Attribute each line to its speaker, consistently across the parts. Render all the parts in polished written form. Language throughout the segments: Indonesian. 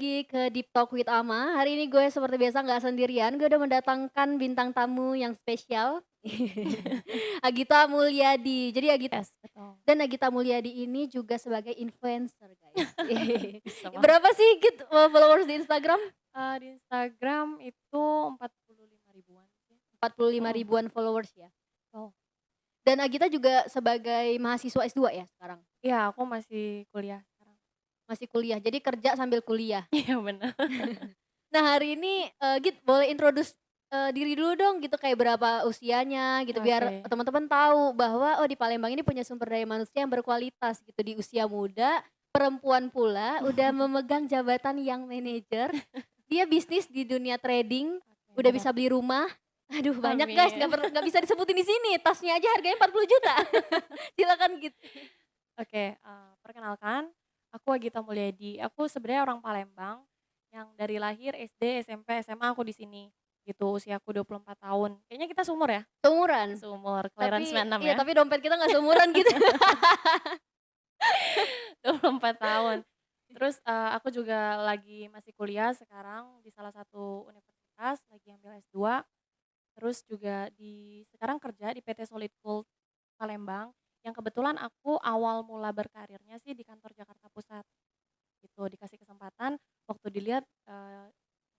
Speaker 1: lagi ke Deep Talk with Ama. Hari ini gue seperti biasa nggak sendirian, gue udah mendatangkan bintang tamu yang spesial. Agita Mulyadi. Jadi
Speaker 2: Yes, betul.
Speaker 1: Agita Mulyadi ini juga sebagai influencer, guys.
Speaker 2: Bisa banget.
Speaker 1: Berapa sih followers di Instagram?
Speaker 2: Di Instagram itu 45 ribuan sih.
Speaker 1: 45
Speaker 2: Mhm,
Speaker 1: ribuan followers ya.
Speaker 2: betul.
Speaker 1: Dan Agita juga sebagai mahasiswa S2 ya sekarang?
Speaker 2: Iya, aku masih kuliah sekarang.
Speaker 1: Masih kuliah, jadi kerja sambil kuliah.
Speaker 2: Iya, bener.
Speaker 1: Nah, hari ini, Git boleh introduce, diri dulu dong gitu, kayak berapa usianya gitu, biar
Speaker 2: Oke.
Speaker 1: teman-teman tahu bahwa, oh, di Palembang ini punya sumber daya manusia yang berkualitas gitu, di usia muda, perempuan pula, udah memegang jabatan yang manajer, dia bisnis di dunia trading,
Speaker 2: Oke,
Speaker 1: udah
Speaker 2: benar.
Speaker 1: bisa beli rumah, aduh banyak guys,
Speaker 2: Amin.
Speaker 1: nggak bisa disebutin di sini, tasnya aja harganya 40 juta. Silakan Git.
Speaker 2: Oke, perkenalkan, aku Agita Mulyadi. Aku sebenarnya orang Palembang yang dari lahir SD, SMP, SMA aku di sini, gitu. Usiaku 24 tahun. Kayaknya kita seumur ya?
Speaker 1: Seumuran,
Speaker 2: Seumur, kelahiran
Speaker 1: tapi
Speaker 2: 96
Speaker 1: iya,
Speaker 2: ya?
Speaker 1: tapi dompet kita nggak seumuran gitu.
Speaker 2: 24 tahun. Terus, aku juga masih kuliah sekarang di salah satu universitas, lagi ambil S2, terus juga sekarang kerja di PT Solid Gold Palembang, yang kebetulan aku awal mula berkarirnya sih di kantor Jakarta Pusat, gitu. Dikasih kesempatan, waktu dilihat,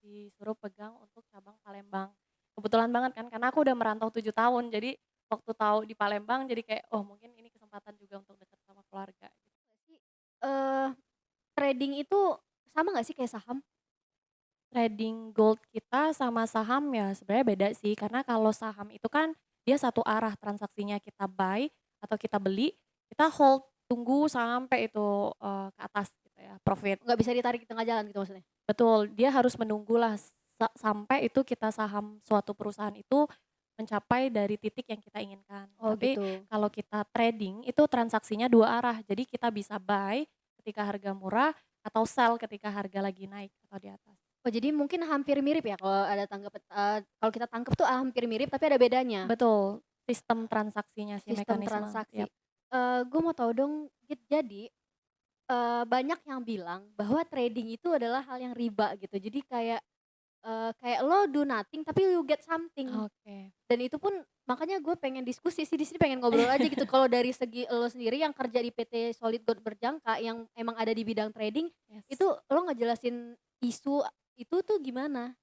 Speaker 2: disuruh pegang untuk cabang Palembang. Kebetulan banget kan, karena aku udah merantau 7 tahun, jadi waktu tahu di Palembang jadi kayak, "Oh, mungkin ini kesempatan juga untuk dekat sama keluarga."
Speaker 1: Berarti, eee, trading itu sama nggak sih kayak saham?
Speaker 2: Trading gold kita sama saham ya sebenarnya beda sih, karena kalau saham itu kan dia satu arah transaksinya, kita buy atau kita beli, kita hold, tunggu sampai itu, ke atas gitu ya, profit.
Speaker 1: Nggak bisa ditarik di tengah jalan gitu maksudnya?
Speaker 2: Betul, dia harus menunggulah sampai itu kita saham suatu perusahaan itu mencapai dari titik yang kita inginkan.
Speaker 1: Oh
Speaker 2: Tapi
Speaker 1: gitu.
Speaker 2: kalau kita trading itu transaksinya dua arah, jadi kita bisa buy ketika harga murah atau sell ketika harga lagi naik atau di atas.
Speaker 1: Oh jadi mungkin hampir mirip ya kalau kita tangkep tuh hampir mirip tapi ada bedanya,
Speaker 2: Betul, sistem transaksinya sih,
Speaker 1: sistem
Speaker 2: mekanisme,
Speaker 1: transaksi.
Speaker 2: yap.
Speaker 1: Gue mau tahu dong Git, jadi, banyak yang bilang bahwa trading itu adalah hal yang riba gitu. Jadi kayak lo do nothing tapi you get something.
Speaker 2: Oke.
Speaker 1: Dan itu pun makanya gue pengen diskusi sih di sini, pengen ngobrol aja gitu kalau dari segi lo sendiri yang kerja di PT Solid Gold Berjangka yang emang ada di bidang trading, itu
Speaker 2: Yes.
Speaker 1: lo ngejelasin isu itu tuh gimana?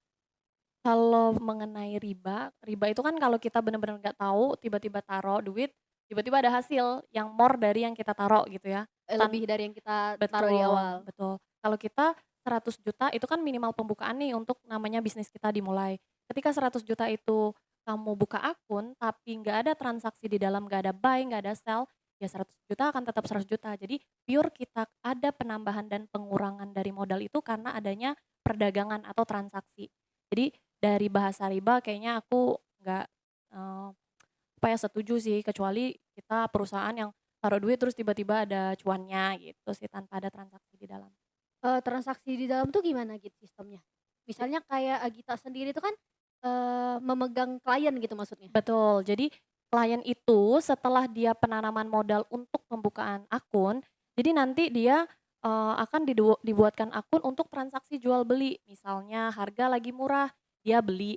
Speaker 2: Kalau mengenai riba, riba itu kan kalau kita bener-bener nggak tahu, tiba-tiba taruh duit, tiba-tiba ada hasil yang more dari yang kita taruh gitu ya.
Speaker 1: Lebih dari yang kita taruh di
Speaker 2: Betul,
Speaker 1: awal?
Speaker 2: betul. Kalau kita 100 juta itu kan minimal pembukaan nih untuk namanya bisnis kita dimulai. Ketika 100 juta itu kamu buka akun, tapi nggak ada transaksi di dalam, nggak ada buy, nggak ada sell, ya 100 juta akan tetap 100 juta. Jadi pure kita ada penambahan dan pengurangan dari modal itu karena adanya perdagangan atau transaksi. Jadi dari bahasa riba kayaknya aku nggak, eee, apa ya, setuju sih, kecuali kita perusahaan yang taruh duit terus tiba-tiba ada cuannya gitu sih, tanpa ada transaksi di dalam.
Speaker 1: Transaksi di dalam tuh gimana gitu sistemnya? Misalnya kayak Agita sendiri tuh kan, memegang klien gitu maksudnya?
Speaker 2: Betul, jadi klien itu setelah dia penanaman modal untuk pembukaan akun, jadi nanti dia, akan dibuatkan akun untuk transaksi jual beli. Misalnya harga lagi murah, dia beli,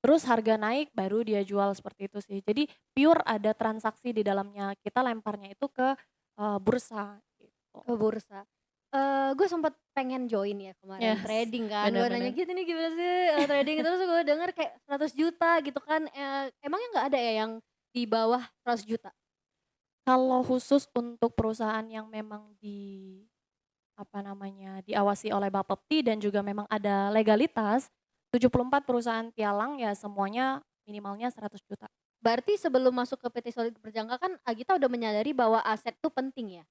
Speaker 2: terus harga naik baru dia jual, seperti itu sih. Jadi pure ada transaksi di dalamnya, kita lemparnya itu ke, bursa gitu.
Speaker 1: Ke bursa. Gue sempet pengen join ya kemarin
Speaker 2: Yes,
Speaker 1: trading kan, gue nanya
Speaker 2: benar-benar.
Speaker 1: gitu, "Ini gimana sih, trading?" Terus gue denger kayak 100 juta gitu kan, emangnya nggak ada ya yang di bawah 100 juta?
Speaker 2: Kalau khusus untuk perusahaan yang memang apa namanya, diawasi oleh Bapepti dan juga memang ada legalitas, 74 perusahaan pialang ya semuanya minimalnya 100 juta.
Speaker 1: Berarti sebelum masuk ke PT Solid Berjangka kan Agita udah menyadari bahwa aset tuh penting ya?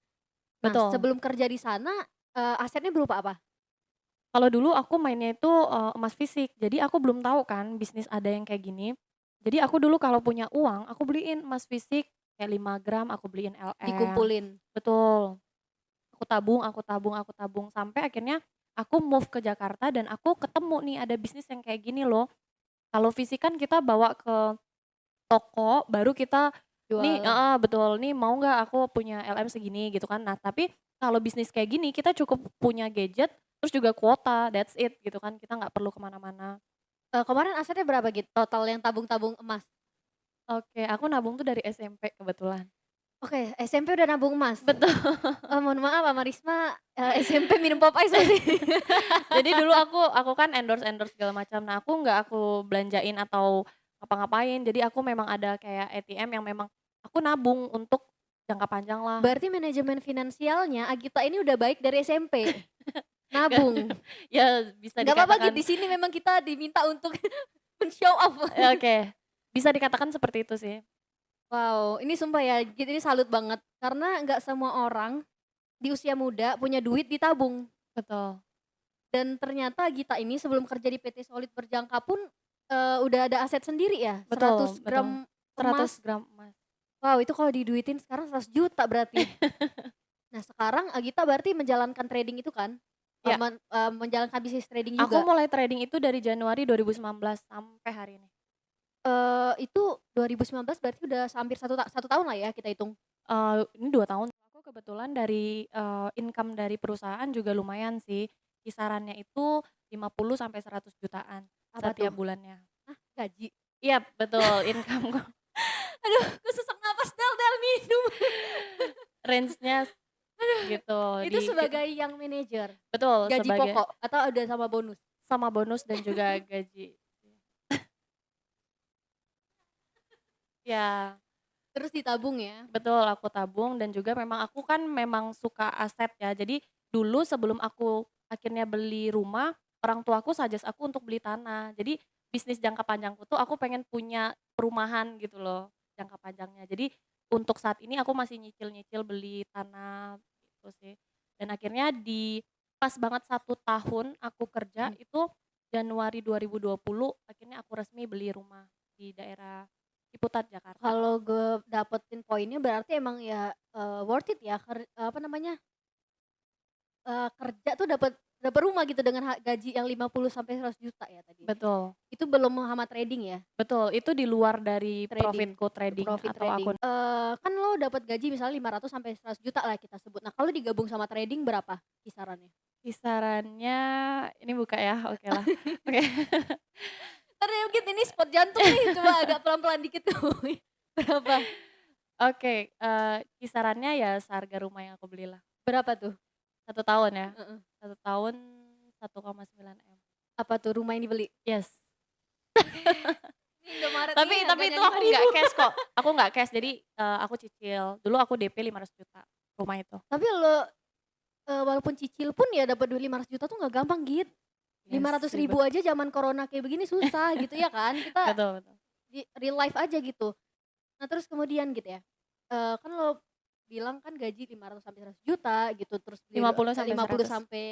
Speaker 1: Nah,
Speaker 2: Betul.
Speaker 1: sebelum kerja di sana, asetnya berupa apa?
Speaker 2: Kalau dulu aku mainnya itu, emas fisik, jadi aku belum tahu kan bisnis ada yang kayak gini. Jadi aku dulu kalau punya uang, aku beliin emas fisik kayak 5 gram, aku beliin LM.
Speaker 1: Dikumpulin?
Speaker 2: Betul. Aku tabung aku tabung aku tabung, sampai akhirnya aku move ke Jakarta dan aku ketemu nih ada bisnis yang kayak gini loh. Kalau fisik kan kita bawa ke toko, baru kita, "Nih,"
Speaker 1: Jual?
Speaker 2: heeh, betul, "Nih mau nggak aku punya LM segini," gitu kan. Nah, tapi kalau bisnis kayak gini kita cukup punya gadget, Terus juga kuota, that's it gitu kan, kita nggak perlu kemana-mana.
Speaker 1: Kemarin asetnya berapa Git, total yang tabung-tabung emas?
Speaker 2: Oke, aku nabung tuh dari SMP kebetulan.
Speaker 1: Oke, SMP udah nabung emas?
Speaker 2: Betul.
Speaker 1: Mohon maaf sama Risma, SMP minum pop ice berarti?
Speaker 2: Jadi dulu aku kan endorse-endorse segala macam. Nah, aku nggak belanjain atau ngapa-ngapain. Jadi aku memang ada kayak ATM yang memang aku nabung untuk jangka panjang lah.
Speaker 1: Berarti manajemen finansialnya Agita ini udah baik dari SMP?
Speaker 2: Nggak
Speaker 1: Nabung?
Speaker 2: ya bisa
Speaker 1: Nggak apa-apa Git,
Speaker 2: dikatakan
Speaker 1: di sini memang kita diminta untuk men-show off.
Speaker 2: oke, bisa dikatakan seperti itu sih.
Speaker 1: Wow, ini sumpah ya, Git ini salut banget. Karena nggak semua orang di usia muda punya duit ditabung.
Speaker 2: Betul
Speaker 1: Dan ternyata Gita ini sebelum kerja di PT Solid Berjangka pun, udah ada aset sendiri ya?
Speaker 2: betul
Speaker 1: 100
Speaker 2: betul.
Speaker 1: gram
Speaker 2: 100
Speaker 1: emas.
Speaker 2: gram emas.
Speaker 1: Wow, itu kalau diduitin sekarang 100 juta berarti. Nah sekarang Agita berarti menjalankan trading itu kan?
Speaker 2: Ya,
Speaker 1: Menjalankan bisnis trading
Speaker 2: aku
Speaker 1: juga?
Speaker 2: mulai trading itu dari Januari 2019 sampai hari ini.
Speaker 1: Itu 2019 berarti udah hampir satu tahun lah ya kita hitung?
Speaker 2: Ini 2 tahun. Aku kebetulan dari, income dari perusahaan juga lumayan sih, kisarannya itu 50 sampai 100 jutaan
Speaker 1: Apa tuh?
Speaker 2: setiap bulannya.
Speaker 1: Hah, gaji?
Speaker 2: Iya betul, income-ku
Speaker 1: Aduh kesesak napas, Del minum.
Speaker 2: range-nya gitu
Speaker 1: Itu sebagai yang manajer?
Speaker 2: betul,
Speaker 1: Gaji
Speaker 2: sebagai
Speaker 1: pokok atau ada sama bonus?
Speaker 2: sama bonus dan juga gaji. Ya,
Speaker 1: Terus ditabung ya?
Speaker 2: betul aku tabung dan juga memang aku kan memang suka aset ya. Jadi dulu sebelum aku akhirnya beli rumah, orang tuaku suggest aku untuk beli tanah. Jadi bisnis jangka panjangku tuh aku pengen punya perumahan gitu loh, jangka panjangnya. Jadi untuk saat ini aku masih nyicil-nyicil beli tanah gitu sih. Dan akhirnya di pas banget 1 tahun aku kerja
Speaker 1: Mhm.
Speaker 2: itu Januari 2020 akhirnya aku resmi beli rumah di daerah Ciputat, Jakarta.
Speaker 1: Kalau gue dapetin poinnya berarti emang ya, worth it ya apa namanya, kerja tuh dapat dapat rumah gitu dengan gaji yang 50 sampai 100 juta ya tadi?
Speaker 2: Betul
Speaker 1: Itu belum sama trading ya?
Speaker 2: betul, itu di luar dari
Speaker 1: Trading,
Speaker 2: profitku trading
Speaker 1: profit
Speaker 2: atau
Speaker 1: trading.
Speaker 2: akun
Speaker 1: Kan lo dapat gaji misalnya 500 sampai 100 juta lah kita sebut. Nah kalau digabung sama trading berapa kisarannya?
Speaker 2: kisarannya ini buka ya, oke lah. Oke.
Speaker 1: Entar ya mungkin ini spot jantung nih, coba agak pelan-pelan dikit ngomongnya. Berapa?
Speaker 2: Oke, kisarannya ya seharga rumah yang aku belilah.
Speaker 1: Berapa tuh?
Speaker 2: 1 tahun ya,
Speaker 1: Heeh.
Speaker 2: 1 tahun 1,9 M.
Speaker 1: Apa tuh rumah yang dibeli?
Speaker 2: Yes.
Speaker 1: Ini Indomaret
Speaker 2: Tapi
Speaker 1: ini
Speaker 2: tapi
Speaker 1: harganya
Speaker 2: itu aku nggak
Speaker 1: 5.000.
Speaker 2: cash kok, aku nggak cash jadi, aku cicil. Dulu aku DP 500 juta rumah itu.
Speaker 1: Tapi lo, walaupun cicil pun ya dapat duit 500 juta tuh nggak gampang Git.
Speaker 2: Yes,
Speaker 1: 500.000
Speaker 2: ribet.
Speaker 1: aja zaman corona kayak begini susah gitu ya kan. Kita
Speaker 2: Betul betul.
Speaker 1: di real life aja gitu. Nah terus kemudian gitu ya, kan lo bilang kan gaji 500 sampai 100 juta gitu, terus beli
Speaker 2: 50 sampai
Speaker 1: 50
Speaker 2: 100.
Speaker 1: sampai,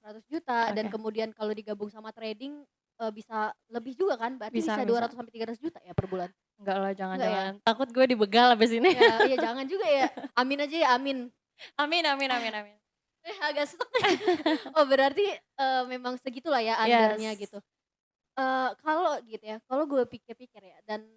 Speaker 1: 100 juta dan
Speaker 2: Oke,
Speaker 1: kemudian kalau digabung sama trading, bisa lebih juga kan? Berarti
Speaker 2: bisa
Speaker 1: bisa
Speaker 2: bisa.
Speaker 1: 200 sampai 300 juta ya per bulan?
Speaker 2: Enggak lah,
Speaker 1: Enggak ya?
Speaker 2: jangan-jangan. Takut gue dibegal abis ini.
Speaker 1: Ya iya jangan juga ya, amin aja ya, amin.
Speaker 2: Amin amin amin amin.
Speaker 1: Agak sesek. Oh berarti, memang segitulah ya
Speaker 2: Yes.
Speaker 1: undernya gitu. Kalau gitu ya, kalau gue pikir-pikir ya dan,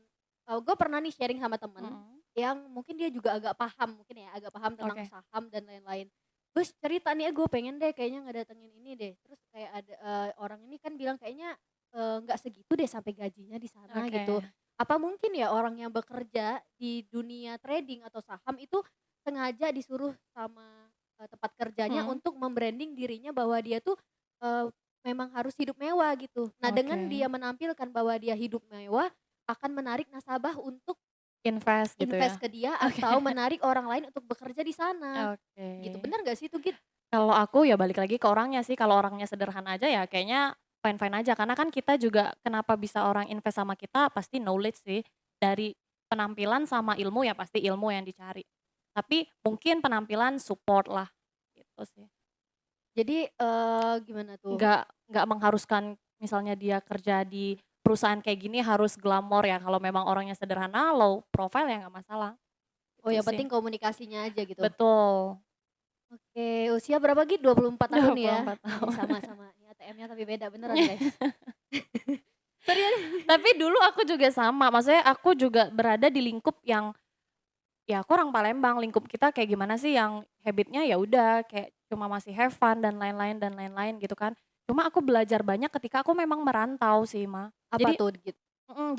Speaker 1: gue pernah nih sharing sama temen,
Speaker 2: Mhm,
Speaker 1: yang mungkin dia juga agak paham mungkin ya, agak paham tentang
Speaker 2: oke.
Speaker 1: saham dan lain-lain. Terus cerita nih, gue pengen deh kayaknya ngedatengin ini deh." Terus kayak ada, orang ini kan bilang kayaknya, nggak segitu deh sampai gajinya di sana gitu.
Speaker 2: Oke.
Speaker 1: Apa mungkin ya orang yang bekerja di dunia trading atau saham itu sengaja disuruh sama, tempat kerjanya
Speaker 2: Mhm,
Speaker 1: untuk mem-branding dirinya bahwa dia tuh, eee memang harus hidup mewah gitu. Nah dengan
Speaker 2: oke.
Speaker 1: dia menampilkan bahwa dia hidup mewah, akan menarik nasabah untuk
Speaker 2: Invest gitu
Speaker 1: invest
Speaker 2: ya?
Speaker 1: ke dia
Speaker 2: Oke.
Speaker 1: atau menarik orang lain untuk bekerja di sana,
Speaker 2: Oke.
Speaker 1: gitu. Bener nggak sih itu, Git?
Speaker 2: Kalau aku ya balik lagi ke orangnya sih, kalau orangnya sederhana aja ya kayaknya fine-fine aja, karena kan kita juga kenapa bisa orang invest sama kita pasti knowledge sih, dari penampilan sama ilmu ya pasti ilmu yang dicari. Tapi mungkin penampilan support lah, gitu sih.
Speaker 1: Jadi, gimana tuh?
Speaker 2: Nggak mengharuskan misalnya dia kerja di perusahaan kayak gini harus glamor ya, kalau memang orangnya sederhana, low profile ya nggak masalah,
Speaker 1: Oh
Speaker 2: itu
Speaker 1: yang
Speaker 2: sih.
Speaker 1: penting komunikasinya aja gitu.
Speaker 2: Betul,
Speaker 1: Oke, usia berapa, Git? 24 tahun ya?
Speaker 2: 24
Speaker 1: Ini
Speaker 2: tahun.
Speaker 1: sama-sama, ini ATM-nya tapi beda beneran, guys. Serius?
Speaker 2: Tapi dulu aku juga sama, maksudnya aku juga berada di lingkup yang, ya aku orang Palembang, lingkup kita kayak gimana sih yang habit-nya ya udah kayak cuma masih have fun dan lain-lain gitu kan. Cuma aku belajar banyak ketika aku memang merantau sih,
Speaker 1: Apa
Speaker 2: Jadi
Speaker 1: tuh gitu?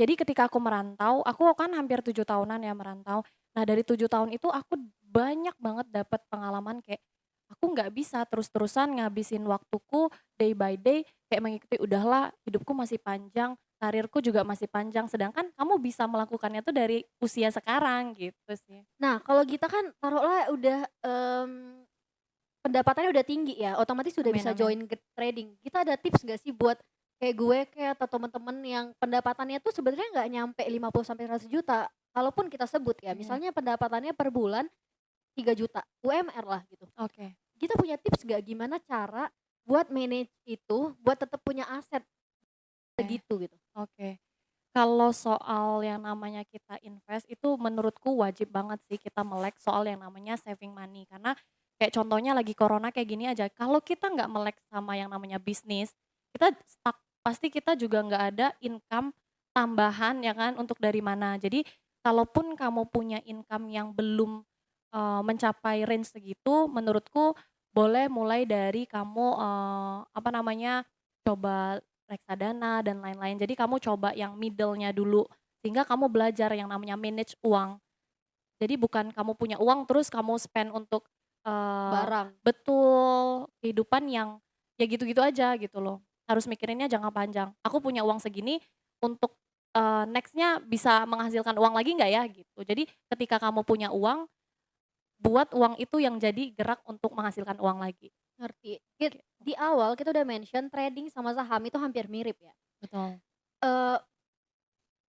Speaker 2: jadi ketika aku merantau, aku kan hampir 7 tahunan ya merantau. Nah dari 7 tahun itu aku banyak banget dapat pengalaman kayak, aku nggak bisa terus-terusan ngabisin waktuku day by day kayak mengikuti, "Udahlah hidupku masih panjang, karirku juga masih panjang." Sedangkan kamu bisa melakukannya tuh dari usia sekarang gitu sih.
Speaker 1: Nah, kalau kita kan taruhlah udah, pendapatannya udah tinggi ya, otomatis sudah
Speaker 2: Amin
Speaker 1: bisa
Speaker 2: amin.
Speaker 1: join ke trading. Kita ada tips nggak sih buat kayak gue kayak atau temen-temen yang pendapatannya tuh sebenarnya nggak nyampe 50 sampai 100 juta. Kalaupun kita sebut ya,
Speaker 2: Iya,
Speaker 1: misalnya pendapatannya per bulan 3 juta UMR lah gitu.
Speaker 2: oke
Speaker 1: Kita punya tips nggak gimana cara buat manage itu, buat tetap punya aset
Speaker 2: oke
Speaker 1: segitu gitu?
Speaker 2: oke. Kalau soal yang namanya kita invest itu menurutku wajib banget sih kita melek soal yang namanya saving money. Karena kayak contohnya lagi corona kayak gini aja, kalau kita nggak melek sama yang namanya bisnis, kita stuck. Pasti kita juga nggak ada income tambahan ya kan untuk dari mana. Jadi kalaupun kamu punya income yang belum, mencapai range segitu, menurutku boleh mulai dari kamu, apa namanya, coba reksadana dan lain-lain. Jadi kamu coba yang middle-nya dulu, sehingga kamu belajar yang namanya manage uang. Jadi bukan kamu punya uang terus kamu spend untuk, eee
Speaker 1: Barang.
Speaker 2: betul, kehidupan yang ya gitu-gitu aja gitu loh. Harus mikirinnya jangka panjang. Aku punya uang segini untuk, next-nya bisa menghasilkan uang lagi nggak ya gitu. Jadi ketika kamu punya uang, buat uang itu yang jadi gerak untuk menghasilkan uang lagi.
Speaker 1: Ngerti.
Speaker 2: Gitu.
Speaker 1: Di awal kita udah mention trading sama saham itu hampir mirip ya.
Speaker 2: Betul.
Speaker 1: Eee,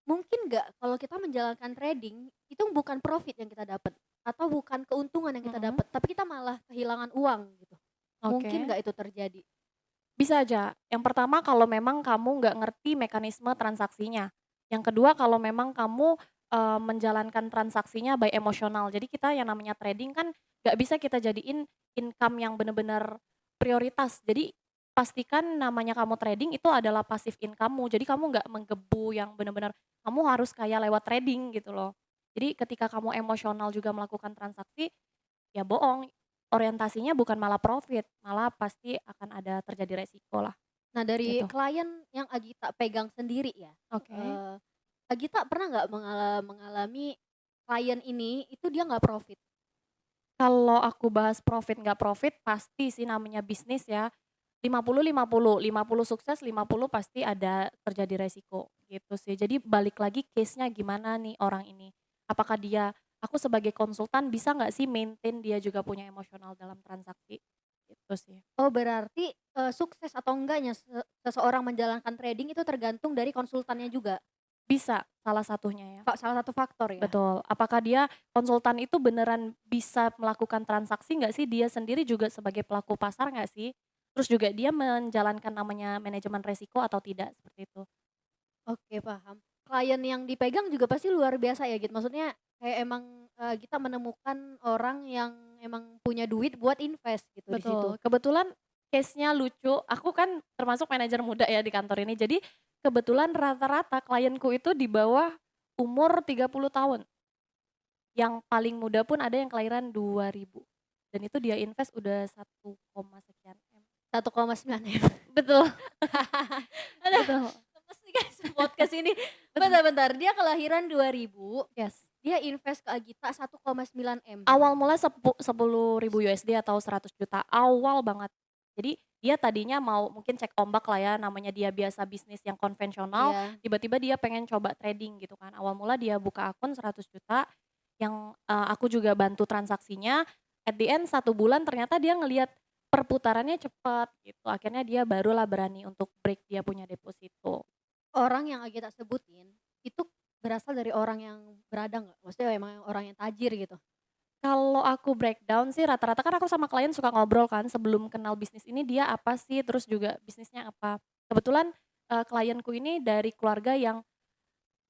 Speaker 1: Mungkin nggak kalau kita menjalankan trading, itu bukan profit yang kita dapat, atau bukan keuntungan yang kita
Speaker 2: Mhm,
Speaker 1: dapat, tapi kita malah kehilangan uang gitu. Mungkin
Speaker 2: oke.
Speaker 1: nggak itu terjadi?
Speaker 2: Bisa aja. Yang pertama kalau memang kamu nggak ngerti mekanisme transaksinya. Yang kedua kalau memang kamu, menjalankan transaksinya by emosional. Jadi kita yang namanya trading kan nggak bisa kita jadiin income yang bener-bener prioritas. Jadi pastikan namanya kamu trading itu adalah passive income-mu. Jadi kamu nggak menggebu yang bener-bener kamu harus kaya lewat trading gitu loh. Jadi ketika kamu emosional juga melakukan transaksi, ya bohong, orientasinya bukan malah profit, malah pasti akan ada terjadi resiko lah,
Speaker 1: Nah, dari
Speaker 2: gitu.
Speaker 1: klien yang Agita pegang sendiri ya,
Speaker 2: Oke.
Speaker 1: eee, Agita pernah nggak mengalami klien ini itu dia nggak profit?
Speaker 2: Kalau aku bahas profit nggak profit, pasti sih namanya bisnis ya, 50, 50, 50 sukses, 50 pasti ada terjadi resiko, gitu sih. Jadi balik lagi case-nya gimana nih orang ini. Apakah dia aku sebagai konsultan bisa nggak sih maintain dia juga punya emosional dalam transaksi, gitu sih.
Speaker 1: Oh berarti, sukses atau enggaknya seseorang menjalankan trading itu tergantung dari konsultannya juga?
Speaker 2: Bisa, salah satunya ya.
Speaker 1: Salah satu faktor ya?
Speaker 2: Betul. Apakah dia konsultan itu beneran bisa melakukan transaksi nggak sih? Dia sendiri juga sebagai pelaku pasar nggak sih? Terus juga dia menjalankan namanya manajemen resiko atau tidak, seperti itu.
Speaker 1: Oke paham. Klien yang dipegang juga pasti luar biasa ya gitu, maksudnya kayak emang, kita menemukan orang yang emang punya duit buat invest gitu di situ.
Speaker 2: Betul. Kebetulan case-nya lucu, aku kan termasuk manajer muda ya di kantor ini. Jadi kebetulan rata-rata klienku itu di bawah umur 30 tahun. Yang paling muda pun ada yang kelahiran 2000. Dan itu dia invest udah 1, sekian M.
Speaker 1: 1,9 M.
Speaker 2: Betul,
Speaker 1: Aduh,
Speaker 2: betul,
Speaker 1: lemes nih guys podcast ini.
Speaker 2: betul.
Speaker 1: Bentar bentar, dia kelahiran 2000,
Speaker 2: Yes.
Speaker 1: dia invest ke Agita 1,9 M.
Speaker 2: Awal mula 10.000 USD atau 100 juta, awal banget. Jadi dia tadinya mau mungkin cek ombak lah ya, namanya dia biasa bisnis yang konvensional,
Speaker 1: Iya.
Speaker 2: tiba-tiba dia pengen coba trading gitu kan. Awal mula dia buka akun 100 juta yang, aku juga bantu transaksinya, at the end 1 bulan ternyata dia ngelihat perputarannya cepet gitu, akhirnya dia barulah berani untuk break dia punya deposito.
Speaker 1: Orang yang Agita sebutin, itu berasal dari orang yang berada nggak? Maksudnya emang orang yang tajir gitu?
Speaker 2: Kalau aku breakdown sih rata-rata kan aku sama klien suka ngobrol kan sebelum kenal bisnis ini dia apa sih, terus juga bisnisnya apa. Kebetulan, klienku ini dari keluarga yang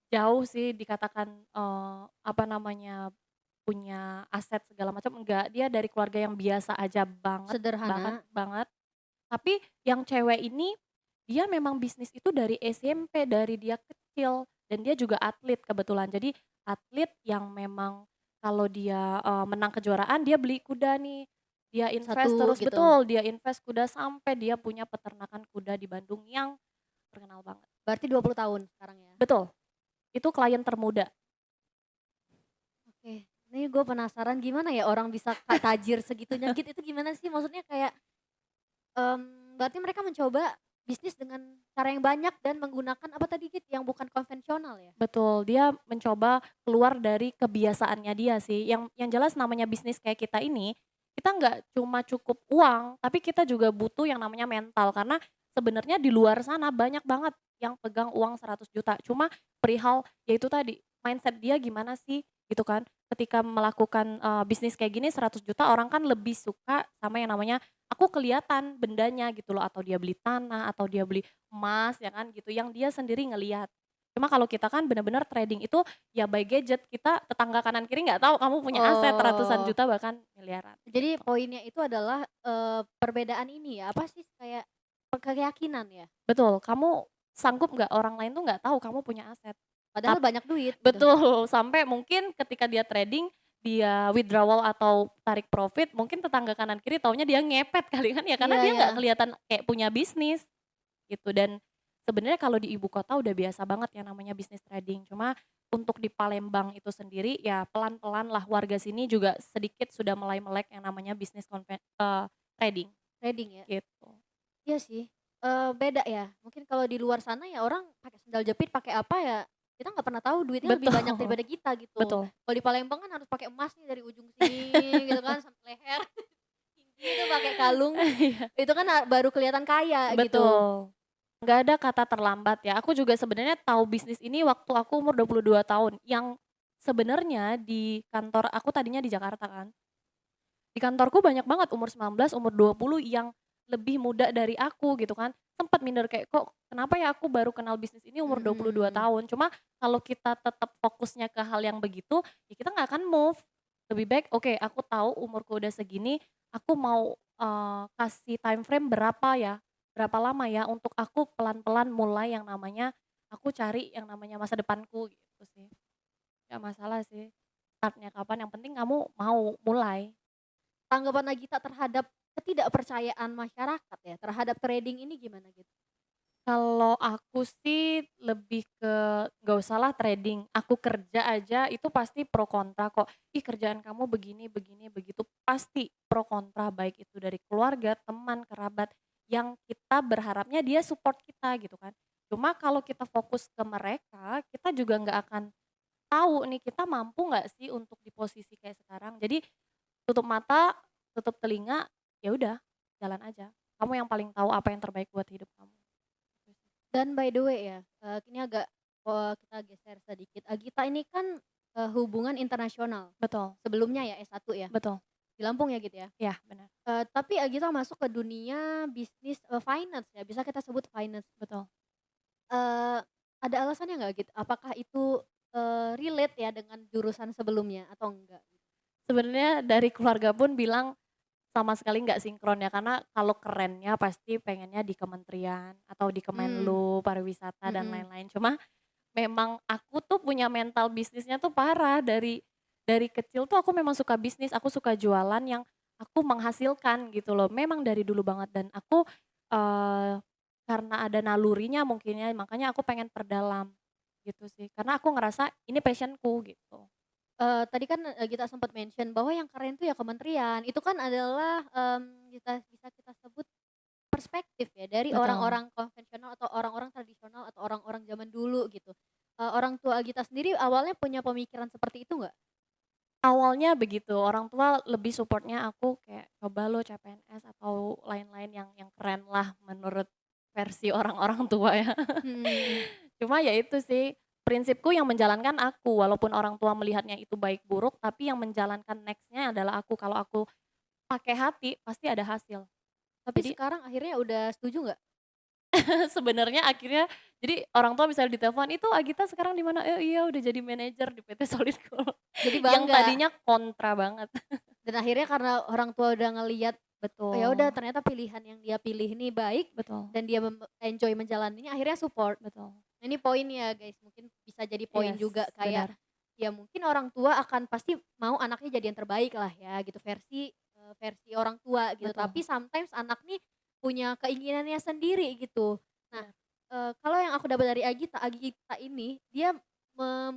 Speaker 2: jauh sih dikatakan, apa namanya, punya aset segala macam, enggak, dia dari keluarga yang biasa aja banget banget
Speaker 1: Sederhana?
Speaker 2: banget. Tapi yang cewek ini, dia memang bisnis itu dari SMP, dari dia kecil, dan dia juga atlet kebetulan. Jadi atlet yang memang kalau dia, menang kejuaraan dia beli kuda nih. Dia invest
Speaker 1: satu
Speaker 2: terus
Speaker 1: gitu.
Speaker 2: betul, dia invest kuda sampai dia punya peternakan kuda di Bandung yang terkenal banget.
Speaker 1: Berarti 20 tahun sekarang ya?
Speaker 2: Betul, itu klien termuda.
Speaker 1: Oke, ini gue penasaran gimana ya orang bisa tajir segitunya gitu, itu gimana sih? Maksudnya kayak, berarti mereka mencoba bisnis dengan cara yang banyak dan menggunakan apa tadi Git, yang bukan konvensional ya?
Speaker 2: Betul, dia mencoba keluar dari kebiasaannya dia sih. Yang jelas namanya bisnis kayak kita ini, kita nggak cuma cukup uang, tapi kita juga butuh yang namanya mental. Karena sebenarnya di luar sana banyak banget yang pegang uang 100 juta. Cuma perihal yaitu tadi, mindset dia gimana sih gitu kan. Ketika melakukan bisnis kayak gini 100 juta orang kan lebih suka sama yang namanya aku kelihatan bendanya gitu loh, atau dia beli tanah atau dia beli emas ya kan gitu yang dia sendiri ngelihat. Cuma kalau kita kan bener-bener trading itu ya by gadget, kita tetangga kanan kiri nggak tahu kamu punya aset ratusan
Speaker 1: Oh,
Speaker 2: juta bahkan miliaran
Speaker 1: jadi
Speaker 2: gitu.
Speaker 1: poinnya itu adalah, perbedaan ini ya, apa sih, kayak keyakinan ya?
Speaker 2: Betul, kamu sanggup nggak orang lain tuh nggak tahu kamu punya aset.
Speaker 1: Padahal
Speaker 2: Tap
Speaker 1: banyak duit gitu.
Speaker 2: betul, sampai mungkin ketika dia trading, dia withdrawal atau tarik profit, mungkin tetangga kanan kiri taunya dia ngepet kali kan ya, karena
Speaker 1: Iya
Speaker 2: dia
Speaker 1: ya.
Speaker 2: nggak kelihatan kayak punya bisnis. Gitu dan sebenarnya kalau di ibu kota udah biasa banget yang namanya bisnis trading. Cuma untuk di Palembang itu sendiri ya pelan-pelan lah warga sini juga sedikit sudah mulai melek yang namanya bisnis trading
Speaker 1: Trading ya?
Speaker 2: gitu.
Speaker 1: Iya sih, beda ya. Mungkin kalau di luar sana ya orang pakai sendal jepit, pakai apa ya, kita nggak pernah tahu duitnya lebih
Speaker 2: Betul,
Speaker 1: banyak daripada kita gitu.
Speaker 2: betul.
Speaker 1: Kalau di Palembang kan harus pakai emas nih dari ujung sini gitu kan sampai leher, tinggi itu pakai kalung,
Speaker 2: Iya,
Speaker 1: itu kan baru kelihatan kaya gitu.
Speaker 2: betul. Nggak ada kata terlambat ya. Aku juga sebenarnya tahu bisnis ini waktu aku umur 22 tahun, yang sebenarnya di kantor aku tadinya di Jakarta kan. Di kantorku banyak banget umur 19, umur 20 yang lebih muda dari aku gitu kan. Sempet minder kayak, "Kok kenapa ya aku baru kenal bisnis ini umur 22
Speaker 1: Mhm.
Speaker 2: tahun?" Cuma kalau kita tetap fokusnya ke hal yang begitu, ya kita nggak akan move. Lebih baik, oke aku tahu umurku udah segini, aku mau, kasih time frame berapa ya, berapa lama ya untuk aku pelan-pelan mulai yang namanya aku cari yang namanya masa depanku gitu sih. Nggak masalah sih, start-nya kapan, yang penting kamu mau mulai.
Speaker 1: Tanggapan Nagita terhadap ketidakpercayaan masyarakat ya, terhadap trading ini gimana gitu?
Speaker 2: Kalau aku sih lebih ke nggak usahlah trading, aku kerja aja itu pasti pro kontra kok. "Ih kerjaan kamu begini begini begitu," pasti pro kontra baik itu dari keluarga, teman, kerabat, yang kita berharapnya dia support kita gitu kan. Cuma kalau kita fokus ke mereka, kita juga nggak akan tahu nih kita mampu nggak sih untuk di posisi kayak sekarang. Jadi tutup mata, tutup telinga, ya udah jalan aja. Kamu yang paling tahu apa yang terbaik buat hidup kamu. Gitu sih.
Speaker 1: Dan by the way ya, ini agak, kita geser sedikit. Agita ini kan, hubungan internasional.
Speaker 2: Betul,
Speaker 1: Sebelumnya ya S1 ya,
Speaker 2: betul.
Speaker 1: di Lampung ya gitu ya?
Speaker 2: Iya benar,
Speaker 1: Tapi Agita masuk ke dunia bisnis, finance ya, bisa kita sebut finance.
Speaker 2: betul.
Speaker 1: Eee, ada alasannya nggak Git? Apakah itu, relate ya dengan jurusan sebelumnya atau enggak?
Speaker 2: Sebenarnya dari keluarga pun bilang sama sekali nggak sinkron ya, karena kalau kerennya pasti pengennya di kementerian atau di
Speaker 1: Mmm,
Speaker 2: Kemenlu, pariwisata dan
Speaker 1: mhm.
Speaker 2: lain-lain. Cuma memang aku tuh punya mental bisnisnya tuh parah, dari kecil tuh aku memang suka bisnis, aku suka jualan yang aku menghasilkan gitu loh, memang dari dulu banget dan aku, eee, karena ada nalurinya mungkin ya, makanya aku pengen perdalam, gitu sih. Karena aku ngerasa ini passion-ku gitu.
Speaker 1: Tadi kan, kita sempat mention bahwa yang keren tuh ya kementerian, itu kan adalah, bisa kita sebut perspektif ya dari
Speaker 2: Betul.
Speaker 1: orang-orang konvensional atau orang-orang tradisional atau orang-orang zaman dulu gitu. Orang tua Agita sendiri awalnya punya pemikiran seperti itu nggak?
Speaker 2: Awalnya begitu, orang tua lebih support-nya aku kayak, "Coba lo CPNS," atau lain-lain yang keren lah menurut versi orang-orang tua ya.
Speaker 1: Mhm mhm.
Speaker 2: Cuma ya itu sih, prinsipku yang menjalankan aku, walaupun orang tua melihatnya itu baik buruk, tapi yang menjalankan next-nya adalah aku. Kalau aku pakai hati, pasti ada hasil.
Speaker 1: Tapi
Speaker 2: Jadi
Speaker 1: sekarang akhirnya udah setuju nggak?
Speaker 2: sebenarnya akhirnya jadi orang tua misalnya ditelepon, "Itu Agita sekarang di mana?" "Eh, iya udah jadi manajer di PT Solid Gold."
Speaker 1: Jadi
Speaker 2: Yang
Speaker 1: bangga
Speaker 2: tadinya kontra banget.
Speaker 1: dan akhirnya karena orang tua udah ngelihat, oh ya udah
Speaker 2: Betul,
Speaker 1: ternyata pilihan yang dia pilih ini baik
Speaker 2: betul,
Speaker 1: dan dia enjoy menjalaninya akhirnya support.
Speaker 2: betul.
Speaker 1: Nah ini poin ya guys, mungkin bisa jadi poin
Speaker 2: Yes,
Speaker 1: juga kayak,
Speaker 2: benar.
Speaker 1: ya mungkin orang tua akan pasti mau anaknya jadi yang terbaik lah ya gitu versi, versi orang tua gitu,
Speaker 2: Betul.
Speaker 1: tapi sometimes anak nih punya keinginannya sendiri gitu. Nah,
Speaker 2: Iya.
Speaker 1: kalau yang aku dapat dari Agita ini dia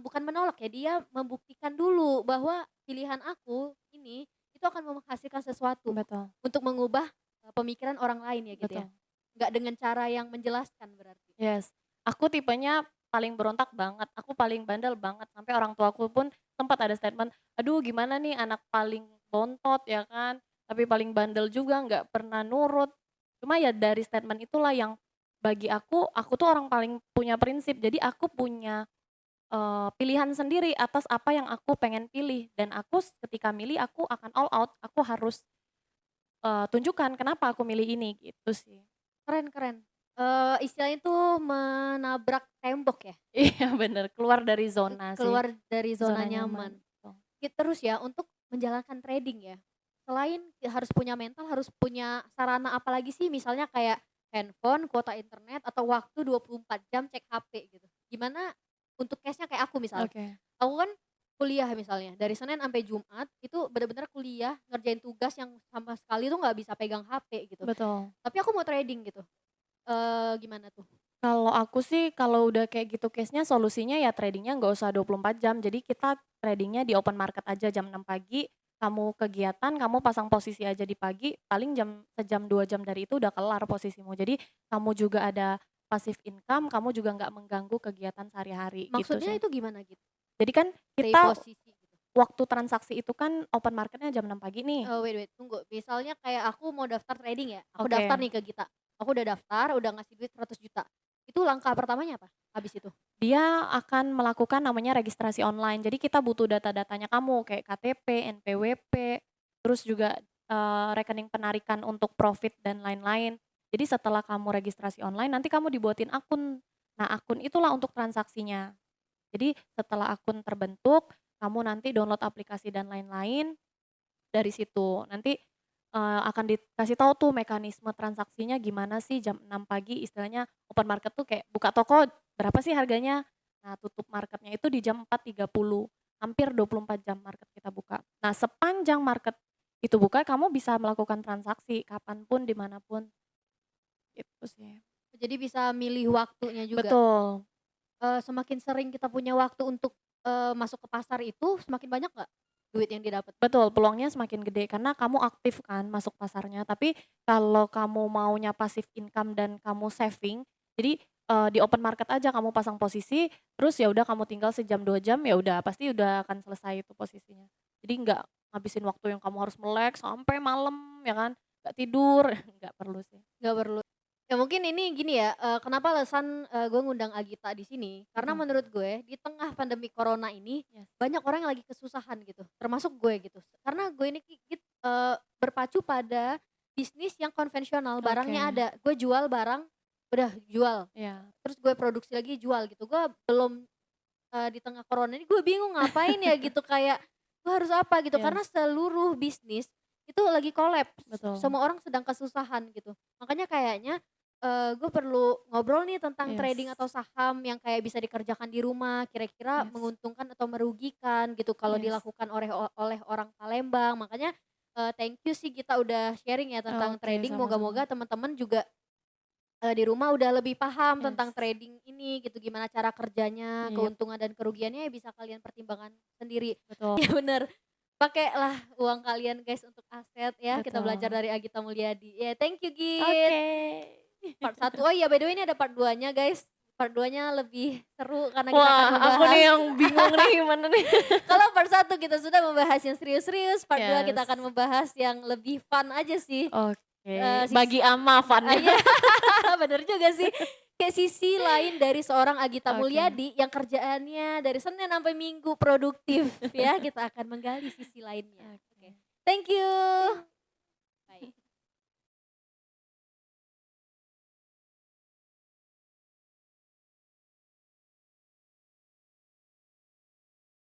Speaker 1: bukan menolak ya, dia membuktikan dulu bahwa pilihan aku ini itu akan menghasilkan sesuatu
Speaker 2: Betul.
Speaker 1: untuk mengubah, pemikiran orang lain ya gitu ya?
Speaker 2: Betul.
Speaker 1: Nggak dengan cara yang menjelaskan berarti?
Speaker 2: Yes. Aku tipenya paling berontak banget, aku paling bandel banget, sampai orang tuaku pun sempat ada statement, "Aduh gimana nih anak paling bontot ya kan, tapi paling bandel juga nggak pernah nurut." Cuma ya dari statement itulah yang bagi aku tuh orang paling punya prinsip. Jadi aku punya, pilihan sendiri atas apa yang aku pengen pilih dan ketika milih aku akan all out, aku harus, tunjukkan kenapa aku milih ini, gitu sih.
Speaker 1: Keren keren. Istilahnya tuh menabrak tembok ya?
Speaker 2: Iya bener, keluar dari zona sih,
Speaker 1: Keluar dari zona
Speaker 2: zona nyaman,
Speaker 1: nyaman.
Speaker 2: betul.
Speaker 1: Terus ya untuk menjalankan trading ya, selain harus punya mental, harus punya sarana apalagi sih? Misalnya kayak handphone, kuota internet, atau waktu 24 jam cek HP gitu. Gimana untuk case-nya kayak aku misal,
Speaker 2: Oke.
Speaker 1: aku kan kuliah misalnya dari Senin sampai Jumat itu bener-bener kuliah, ngerjain tugas yang sama sekali tuh nggak bisa pegang HP gitu.
Speaker 2: Betul.
Speaker 1: Tapi aku mau trading gitu, gimana tuh?
Speaker 2: Kalau aku sih kalau udah kayak gitu case-nya solusinya ya trading-nya nggak usah 24 jam. Jadi kita trading-nya di open market aja jam 6 pagi, kamu kegiatan, kamu pasang posisi aja di pagi, paling sejam 2 jam dari itu udah kelar posisimu. Jadi kamu juga ada passive income, kamu juga nggak mengganggu kegiatan sehari-hari gitu
Speaker 1: Maksudnya
Speaker 2: sih.
Speaker 1: itu gimana gitu?
Speaker 2: Jadi kan
Speaker 1: Stay
Speaker 2: kita
Speaker 1: posisi gitu?
Speaker 2: waktu transaksi itu kan open marketnya jam 6 pagi nih.
Speaker 1: Wait wait, tunggu. Misalnya kayak aku mau daftar trading ya, aku daftar
Speaker 2: Oke.
Speaker 1: nih ke Gita. Aku udah daftar, udah ngasih duit 100 juta. Itu langkah pertamanya apa habis itu?
Speaker 2: Dia akan melakukan namanya registrasi online. Jadi kita butuh data-datanya kamu kayak KTP, NPWP, terus juga, rekening penarikan untuk profit dan lain-lain. Jadi setelah kamu registrasi online nanti kamu dibuatin akun. Nah akun itulah untuk transaksinya. Jadi setelah akun terbentuk, kamu nanti download aplikasi dan lain-lain, dari situ. Nanti, akan dikasih tahu tuh mekanisme transaksinya gimana sih jam 6 pagi istilahnya open market tuh kayak buka toko berapa sih harganya. Nah tutup marketnya itu di jam 4.30, hampir 24 jam market kita buka. Nah sepanjang market itu buka kamu bisa melakukan transaksi kapan pun, di mana pun, gitu sih.
Speaker 1: Jadi bisa milih waktunya juga.
Speaker 2: Betul.
Speaker 1: Semakin sering kita punya waktu untuk, masuk ke pasar itu, semakin banyak nggak duit yang didapat?
Speaker 2: Betul, peluangnya semakin gede karena kamu aktif kan masuk pasarnya. Tapi kalau kamu maunya passive income dan kamu saving, jadi, di open market aja kamu pasang posisi, terus ya udah kamu tinggal sejam 2 jam, ya udah pasti udah akan selesai itu posisinya. Jadi nggak ngabisin waktu yang kamu harus melek sampai malam ya kan, nggak tidur, nggak perlu sih.
Speaker 1: Nggak perlu. Ya mungkin ini gini ya, kenapa alasan, gue ngundang Agita di sini, karena
Speaker 2: Mhm,
Speaker 1: menurut gue di tengah pandemi corona ini,
Speaker 2: yes,
Speaker 1: banyak orang yang lagi kesusahan gitu, termasuk gue gitu. Karena gue ini berpacu pada bisnis yang konvensional,
Speaker 2: oke,
Speaker 1: barangnya ada, gue jual barang, udah jual,
Speaker 2: iya,
Speaker 1: terus gue produksi lagi jual gitu. Gue belum, di tengah corona ini gue bingung ngapain ya gitu, kayak gue harus apa gitu, karena
Speaker 2: yes,
Speaker 1: seluruh bisnis itu lagi kolaps,
Speaker 2: betul,
Speaker 1: semua orang sedang kesusahan gitu. Makanya kayaknya, gue perlu ngobrol nih tentang trading
Speaker 2: yes,
Speaker 1: atau saham yang kayak bisa dikerjakan di rumah, kira-kira
Speaker 2: yes,
Speaker 1: menguntungkan atau merugikan gitu kalau
Speaker 2: yes,
Speaker 1: dilakukan oleh orang Palembang. Makanya, thank you sih kita udah sharing ya tentang
Speaker 2: oke,
Speaker 1: trading,
Speaker 2: sama-sama,
Speaker 1: moga-moga teman-teman juga di rumah udah lebih paham tentang
Speaker 2: yes,
Speaker 1: trading ini gitu, gimana cara kerjanya,
Speaker 2: yep,
Speaker 1: keuntungan dan kerugiannya ya bisa kalian pertimbangkan sendiri.
Speaker 2: betul,
Speaker 1: Iya bener, pakailah uang kalian guys untuk aset ya, kita belajar
Speaker 2: betul.
Speaker 1: dari Agita Mulyadi. Ya thank you Git.
Speaker 2: Oke.
Speaker 1: Part satu, oh iya by the way ini ada part 2-nya guys. Part 2-nya lebih seru karena kita akan
Speaker 2: Wah, aku nih
Speaker 1: membahas
Speaker 2: yang bingung nih gimana nih.
Speaker 1: kalau part satu kita sudah membahas yang serius-serius, part 2 kita
Speaker 2: Yes,
Speaker 1: akan membahas yang lebih fun aja sih.
Speaker 2: oke.
Speaker 1: Sis
Speaker 2: Bagi Ama
Speaker 1: iya.
Speaker 2: fun-nya.
Speaker 1: Bener juga sih. Kayak sisi lain dari seorang Agita
Speaker 2: Oke,
Speaker 1: Mulyadi yang kerjaannya dari Senin sampai Minggu produktif ya, kita akan menggali sisi lainnya.
Speaker 2: oke.
Speaker 1: Oke. Thank you.